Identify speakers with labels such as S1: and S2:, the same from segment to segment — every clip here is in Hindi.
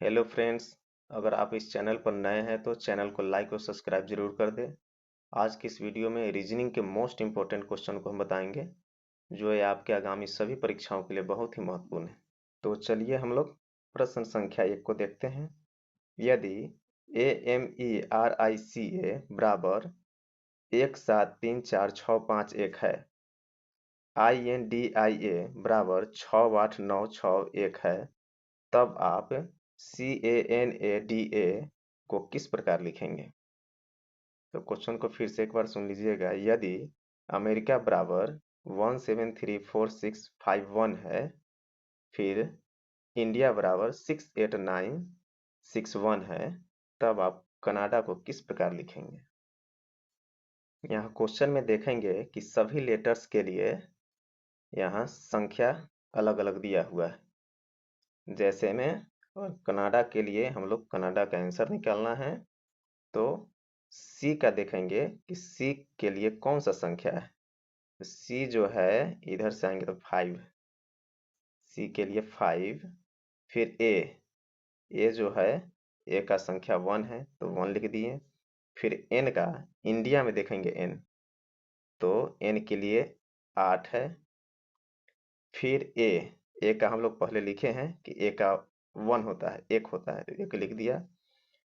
S1: Hello friends. अगर आप इस चैनल पर नए हैं तो चैनल को लाइक और सब्सक्राइब जरूर कर दें। आज की इस वीडियो में रीजनिंग के मोस्ट इंपॉर्टेंट क्वेश्चन को हम बताएंगे, जो ये आपके आगामी सभी परीक्षाओं के लिए बहुत ही महत्वपूर्ण है। तो चलिए हम लोग प्रश्न संख्या 1 को देखते हैं। यदि AMERICA बराबर 1734651 है, INDIA बराबर 68961 है, तब आप CANADA को किस प्रकार लिखेंगे? तो क्वेश्चन को फिर से एक बार सुन लीजिएगा। यदि अमेरिका बराबर 1734651 है, फिर इंडिया बराबर 68961 है, तब आप कनाडा को किस प्रकार लिखेंगे? यहाँ क्वेश्चन में देखेंगे कि सभी लेटर्स के लिए यहाँ संख्या अलग अलग दिया हुआ है। जैसे में कनाडा के लिए हम लोग कनाडा का आंसर निकालना है, तो सी का देखेंगे कि सी के लिए कौन सा संख्या है। तो सी जो है इधर से आएंगे तो 5, सी के लिए 5। फिर ए जो है ए का संख्या 1 है तो 1 लिख दिए। फिर एन का इंडिया में देखेंगे एन, तो एन के लिए 8 है। फिर ए का हम लोग पहले लिखे हैं कि ए का 1 होता है, 1 होता है, तो 1 लिख दिया।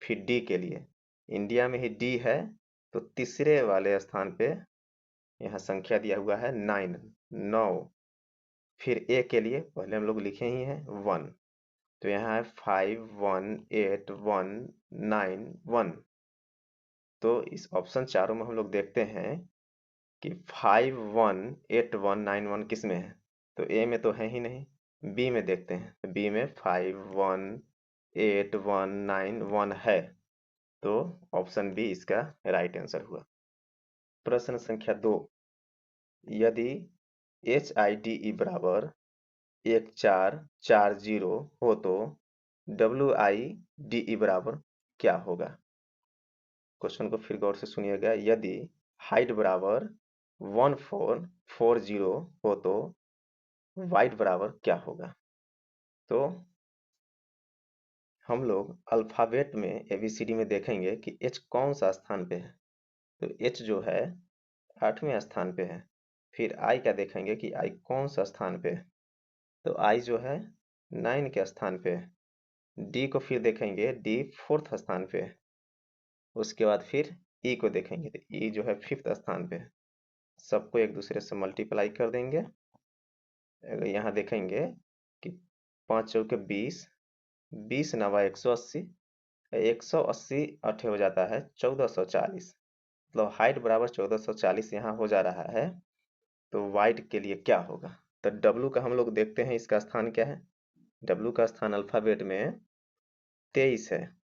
S1: फिर डी के लिए इंडिया में ही डी है, तो तीसरे वाले स्थान पे यहाँ संख्या दिया हुआ है 9। फिर ए के लिए पहले हम लोग लिखे ही हैं 1, तो यहाँ है 518191। तो इस ऑप्शन चारों में हम लोग देखते हैं कि 518191 किस में है, तो ए में तो है ही नहीं। बी में देखते हैं, तो बी में 518191 है, तो ऑप्शन बी इसका राइट आंसर हुआ। प्रश्न संख्या 2। यदि HIDE बराबर 1440 हो तो WIDE बराबर क्या होगा? क्वेश्चन को फिर गौर से सुनिएगा। यदि हाइट बराबर 1440 हो तो वाइड बराबर क्या होगा? तो हम लोग अल्फाबेट में ABCD में देखेंगे कि H कौन सा स्थान पे है, तो H जो है 8वें स्थान पे है। फिर I का देखेंगे कि I कौन सा स्थान पे है, तो I जो है 9 के स्थान पे है। D को फिर देखेंगे, D 4th स्थान पे है। उसके बाद फिर E को देखेंगे, तो E जो है 5th स्थान पे है। सबको एक दूसरे से मल्टीप्लाई कर देंगे। अगर यहाँ देखेंगे कि 5 चौके 20, 20 नवा 180, 180 8 हो जाता है 1440, मतलब हाइट बराबर 1440 यहाँ हो जा रहा है। तो वाइड के लिए क्या होगा? तो W का हम लोग देखते हैं, इसका स्थान क्या है। W का स्थान अल्फाबेट में 23 है।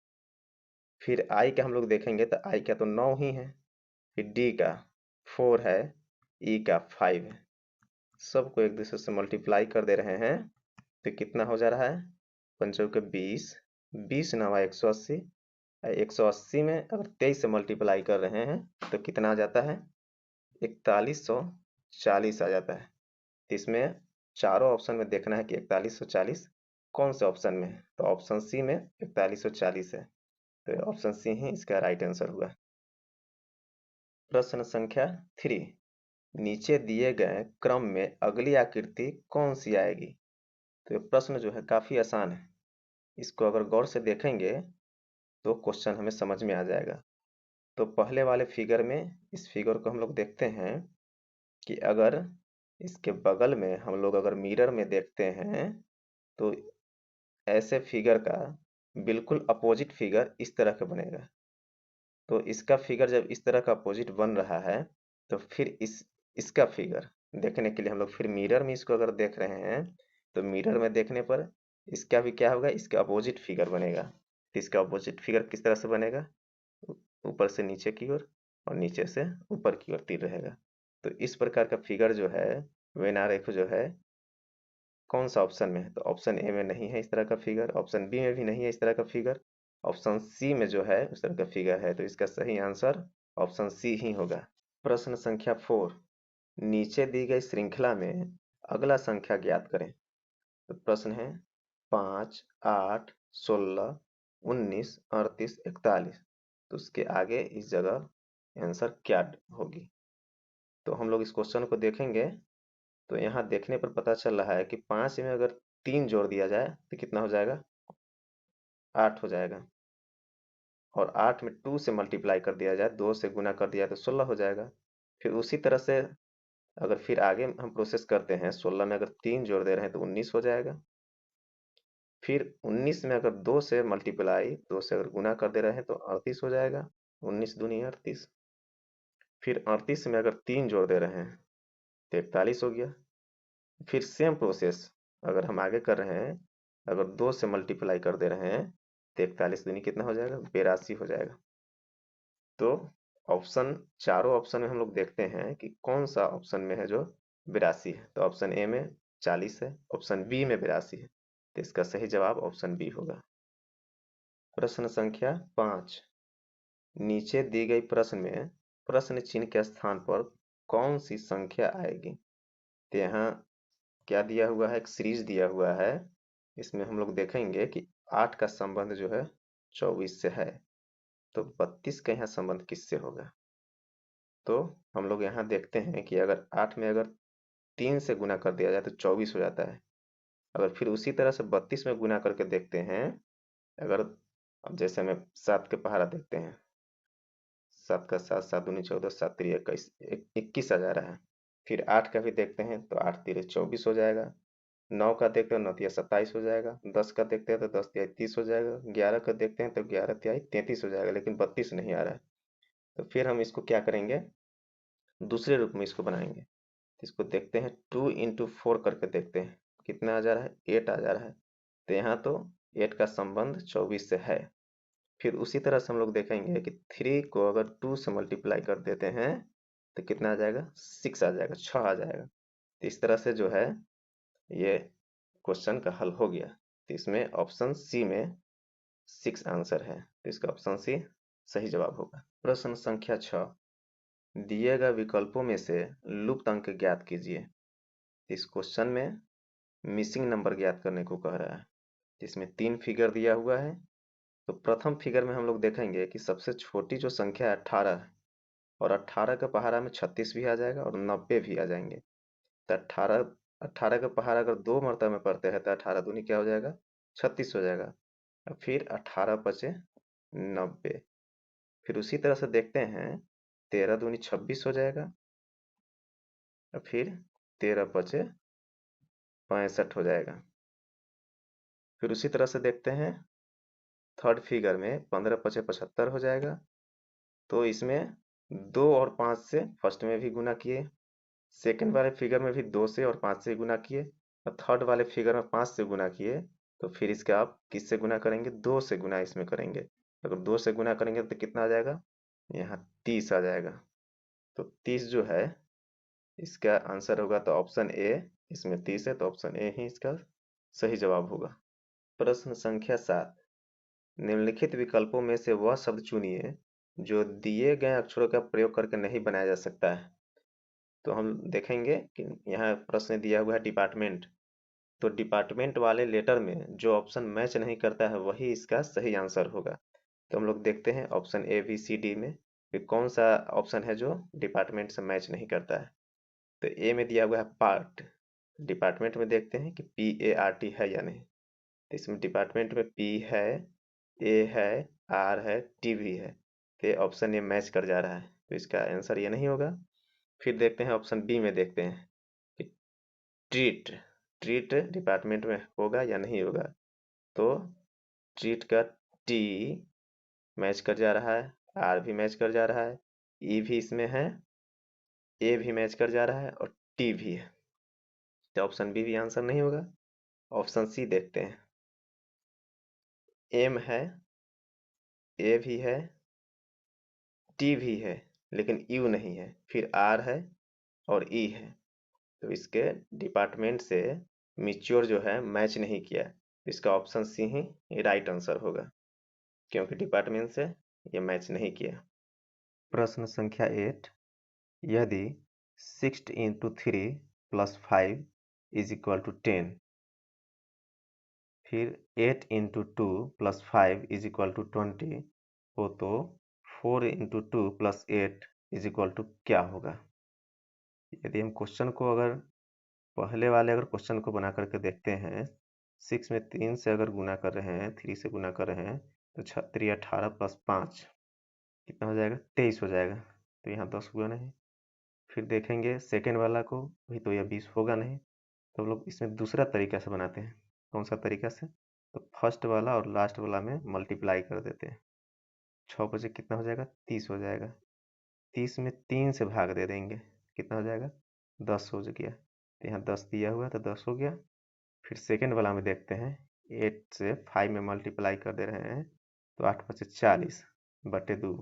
S1: फिर I का हम लोग देखेंगे, तो I का तो 9 ही है। फिर D का 4 है, E का 5 है। सबको एक दूसरे से मल्टीप्लाई कर दे रहे हैं, तो कितना हो जा रहा है? 5 चौके 20, 20 नवा 180, 180 में अगर 23 से मल्टीप्लाई कर रहे हैं तो कितना आ जाता है? 4140 आ जाता है। इसमें चारों ऑप्शन में देखना है कि 4140 कौन से ऑप्शन में है, तो ऑप्शन सी में 4140 है, तो ऑप्शन सी ही इसका राइट आंसर हुआ। प्रश्न संख्या 3। नीचे दिए गए क्रम में अगली आकृति कौन सी आएगी? तो ये प्रश्न जो है काफी आसान है। इसको अगर गौर से देखेंगे तो क्वेश्चन हमें समझ में आ जाएगा। तो पहले वाले फिगर में, इस फिगर को हम लोग देखते हैं कि अगर इसके बगल में हम लोग अगर मिरर में देखते हैं, तो ऐसे फिगर का बिल्कुल अपोजिट फिगर इस तरह का बनेगा। तो इसका फिगर जब इस तरह का अपोजिट बन रहा है, तो फिर इसका फिगर देखने के लिए हम लोग फिर मिरर में इसको अगर देख रहे हैं, तो मिरर में देखने पर इसका भी क्या होगा, इसका अपोजिट फिगर बनेगा। तो इसका अपोजिट फिगर किस तरह से बनेगा? ऊपर से नीचे की ओर और नीचे से ऊपर की ओर तीर रहेगा। तो इस प्रकार का फिगर जो है वेन आर एफ जो है कौन सा ऑप्शन में है? तो ऑप्शन ए में नहीं है इस तरह का फिगर, ऑप्शन बी में भी नहीं है इस तरह का फिगर, ऑप्शन सी में जो है उस तरह का फिगर है। तो इसका सही आंसर ऑप्शन सी ही होगा। प्रश्न संख्या 4। नीचे दी गई श्रृंखला में अगला संख्या ज्ञात करें। तो प्रश्न है 5, 8, 16, 19, 38, 41। तो उसके आगे इस जगह आंसर क्या होगी? तो हम लोग इस क्वेश्चन को देखेंगे तो यहाँ देखने पर पता चल रहा है कि 5 में अगर 3 जोड़ दिया जाए तो कितना हो जाएगा? 8 हो जाएगा। और 8 में 2 से मल्टीप्लाई कर दिया जाए, 2 से गुना कर दिया तो 16 हो जाएगा। फिर उसी तरह से अगर फिर आगे हम प्रोसेस करते हैं, 16 में अगर 3 जोड़ दे रहे हैं तो 19 हो जाएगा। फिर 19 में अगर 2 से मल्टीप्लाई, 2 से अगर गुना कर दे रहे हैं तो 38 हो जाएगा। 19 दूनी 38। फिर 38 में अगर 3 जोड़ दे रहे हैं तो 41 हो गया। फिर सेम प्रोसेस अगर हम आगे कर रहे हैं, अगर 2 से मल्टीप्लाई कर दे रहे हैं तो 41 दूनी कितना हो जाएगा? 82 हो जाएगा। तो ऑप्शन, चारों ऑप्शन में हम लोग देखते हैं कि कौन सा ऑप्शन में है जो 82 है। तो ऑप्शन ए में 40 है, ऑप्शन बी में 82 है। तो इसका सही जवाब ऑप्शन बी होगा। प्रश्न संख्या 5। नीचे दी गई प्रश्न में प्रश्न चिन्ह के स्थान पर कौन सी संख्या आएगी? तो यहाँ क्या दिया हुआ है? एक सीरीज दिया हुआ है। इसमें हम लोग देखेंगे कि 8 का संबंध जो है 24 से है, तो 32 का यहाँ संबंध किससे होगा? तो हम लोग यहाँ देखते हैं कि अगर 8 में अगर 3 से गुना कर दिया जाए तो 24 हो जाता है। अगर फिर उसी तरह से 32 में गुना करके देखते हैं, अगर अब जैसे हमें 7 के पहाड़ा देखते हैं, 7 का 7, 7 दूनी 14, 7 तिरी 21, 21 आ जा रहा है। फिर 8 का भी देखते हैं तो 8 तिरी 24 हो जाएगा। 9 का देखते हैं 9 तिया 27 हो जाएगा। 10 का देखते हैं तो 10 तिहाई 30 हो जाएगा। 11 का देखते हैं तो 11 तिहाई 33 हो जाएगा, लेकिन 32 नहीं आ रहा है। तो फिर हम इसको क्या करेंगे? दूसरे रूप में इसको बनाएंगे। इसको देखते हैं 2 इंटू 4 करके देखते हैं कितना आ जा रहा है? 8 आ जा रहा है। तो यहाँ तो 8 का संबंध 24 से है। फिर उसी तरह से हम लोग देखेंगे कि 3 को अगर 2 से मल्टीप्लाई कर देते हैं तो कितना आ जाएगा? 6 आ जाएगा, 6 आ जाएगा। तो इस तरह से जो है ये क्वेश्चन का हल हो गया। तो इसमें ऑप्शन सी में 6 आंसर है, तो इसका ऑप्शन सी सही जवाब होगा। प्रश्न संख्या 6। दिए गए विकल्पों में से लुप्त अंक ज्ञात कीजिए। इस क्वेश्चन में मिसिंग नंबर ज्ञात करने को कह रहा है। इसमें 3 फिगर दिया हुआ है। तो प्रथम फिगर में हम लोग देखेंगे कि सबसे छोटी जो संख्या है 18 है, और 18 के पहाड़ा में 36 भी आ जाएगा और 90 भी आ जाएंगे। तो 18 का पहाड़ा अगर 2 मर्तबा में पढ़ते हैं तो 18 दूनी क्या हो जाएगा? 36 हो जाएगा। और फिर 18 पचे 90। फिर उसी तरह से देखते हैं 13 दूनी 26 हो जाएगा। और फिर 13 पचे 65 हो जाएगा। फिर उसी तरह से देखते हैं थर्ड फिगर में 15 पचे 75 हो जाएगा। तो इसमें 2 और 5 से फर्स्ट में भी गुना किए, सेकंड वाले फिगर में भी 2 से और 5 से गुना किए, और थर्ड वाले फिगर में 5 से गुना किए। तो फिर इसका आप किससे गुना करेंगे? 2 से गुना इसमें करेंगे। अगर 2 से गुना करेंगे तो कितना आ जाएगा? यहाँ 30 आ जाएगा। तो 30 जो है इसका आंसर होगा, तो ऑप्शन ए, इसमें 30 है तो ऑप्शन ए ही इसका सही जवाब होगा। प्रश्न संख्या 7। निम्नलिखित विकल्पों में से वह शब्द चुनिए जो दिए गए अक्षरों का प्रयोग करके नहीं बनाया जा सकता है। तो हम देखेंगे कि यहाँ प्रश्न दिया हुआ है डिपार्टमेंट। तो डिपार्टमेंट वाले लेटर में जो ऑप्शन मैच नहीं करता है वही इसका सही आंसर होगा। तो हम लोग देखते हैं option A B C D में कि कौन सा ऑप्शन है जो डिपार्टमेंट से मैच नहीं करता है। तो ए में दिया हुआ है पार्ट। डिपार्टमेंट में देखते हैं कि PART है या नहीं। तो इसमें डिपार्टमेंट में P है, A है, R है, T भी है। तो ये ऑप्शन ये मैच कर जा रहा है, तो इसका आंसर ये नहीं होगा। फिर देखते हैं ऑप्शन बी में देखते हैं कि ट्रीट, ट्रीट डिपार्टमेंट में होगा या नहीं होगा। तो ट्रीट का टी मैच कर जा रहा है, आर भी मैच कर जा रहा है, ई भी इसमें है, ए भी मैच कर जा रहा है और टी भी है। तो ऑप्शन बी भी आंसर नहीं होगा। ऑप्शन सी देखते हैं। एम है, ए भी है, टी भी है, लेकिन यू नहीं है। फिर आर है और ई है। तो इसके डिपार्टमेंट से मिच्योर जो है मैच नहीं किया। इसका ऑप्शन सी ही राइट आंसर होगा, क्योंकि डिपार्टमेंट से ये मैच नहीं किया। प्रश्न संख्या 8। यदि 6 into 3 plus 5 is equal to 10, फिर 8 into 2 plus 5 is equal to 20 हो तो 4 into 2 plus 8 is equal to क्या होगा। यदि हम क्वेश्चन को अगर पहले वाले अगर क्वेश्चन को बना करके देखते हैं, 6 में 3 से अगर गुना कर रहे हैं, 3 से गुना कर रहे हैं तो 3 18 प्लस 5 कितना हो जाएगा, 23 हो जाएगा। तो यहाँ 10 हुआ नहीं। फिर देखेंगे सेकेंड वाला को, भाई तो यह 20 होगा नहीं, तो हम लोग इसमें दूसरा तरीका से बनाते हैं। कौन सा तरीका से, तो फर्स्ट वाला और लास्ट वाला में मल्टीप्लाई कर देते हैं। 6 बजे कितना हो जाएगा, 30 हो जाएगा। 30 में 3 से भाग दे देंगे, कितना हो जाएगा, 10 हो गया। तो यहाँ 10 दिया हुआ तो 10 हो गया। फिर सेकेंड वाला में देखते हैं, 8 से 5 में मल्टीप्लाई कर दे रहे हैं तो 8 5 40 बटे 2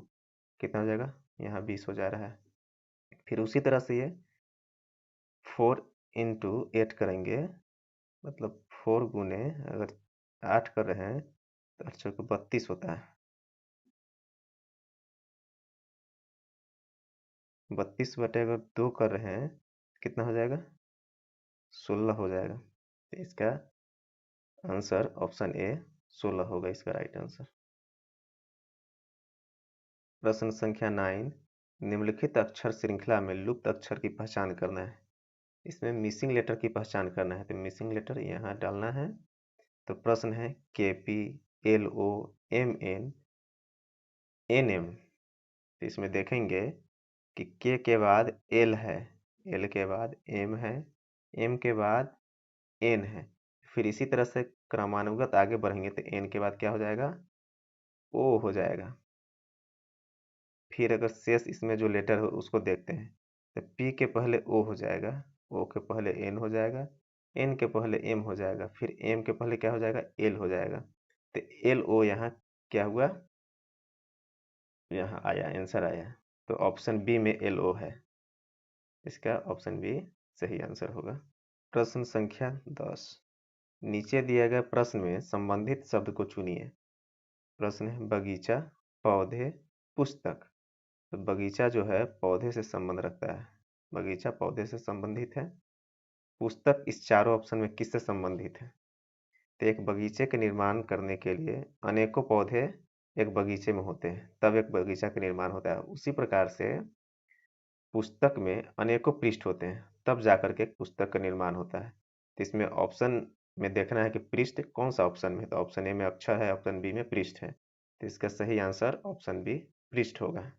S1: कितना हो जाएगा, यहाँ 20 हो जा रहा है। फिर उसी तरह से ये 4 इंटू 8 करेंगे, मतलब 4 गुने अगर 8 कर रहे हैं तो 8 चौके 32 होता है। 32 बटे अगर 2 कर रहे हैं कितना हो जाएगा, 16 हो जाएगा। तो इसका आंसर ऑप्शन ए 16 होगा इसका राइट आंसर। प्रश्न संख्या 9, निम्नलिखित अक्षर श्रृंखला में लुप्त अक्षर की पहचान करना है। इसमें मिसिंग लेटर की पहचान करना है, तो मिसिंग लेटर यहाँ डालना है। तो प्रश्न है KP LO MN NM। तो इसमें देखेंगे कि के बाद L है, L के बाद M है, M के बाद N है। फिर इसी तरह से क्रमानुगत आगे बढ़ेंगे तो N के बाद क्या हो जाएगा, O हो जाएगा। फिर अगर शेष इसमें जो लेटर हो उसको देखते हैं, तो P के पहले O हो जाएगा, O के पहले N हो जाएगा, N के पहले M हो जाएगा, फिर M के पहले क्या हो जाएगा, L हो जाएगा। तो LO यहाँ क्या हुआ, यहाँ आया, आंसर आया। तो ऑप्शन बी में LO है, इसका ऑप्शन बी सही आंसर होगा। प्रश्न संख्या 10, नीचे दिए गए प्रश्न में संबंधित शब्द को चुनिए। प्रश्न है बगीचा, पौधे, पुस्तक। तो बगीचा जो है पौधे से संबंध रखता है, बगीचा पौधे से संबंधित है। पुस्तक इस चारों ऑप्शन में किससे संबंधित है, तो एक बगीचे के निर्माण करने के लिए अनेकों पौधे एक बगीचे में होते हैं, तब एक बगीचा का निर्माण होता है। उसी प्रकार से पुस्तक में अनेकों पृष्ठ होते हैं, तब जाकर के एक पुस्तक का निर्माण होता है। तो इसमें ऑप्शन में देखना है कि पृष्ठ कौन सा ऑप्शन में है, तो ऑप्शन ए में अक्षर है, ऑप्शन बी में पृष्ठ है। तो इसका सही आंसर ऑप्शन बी पृष्ठ होगा।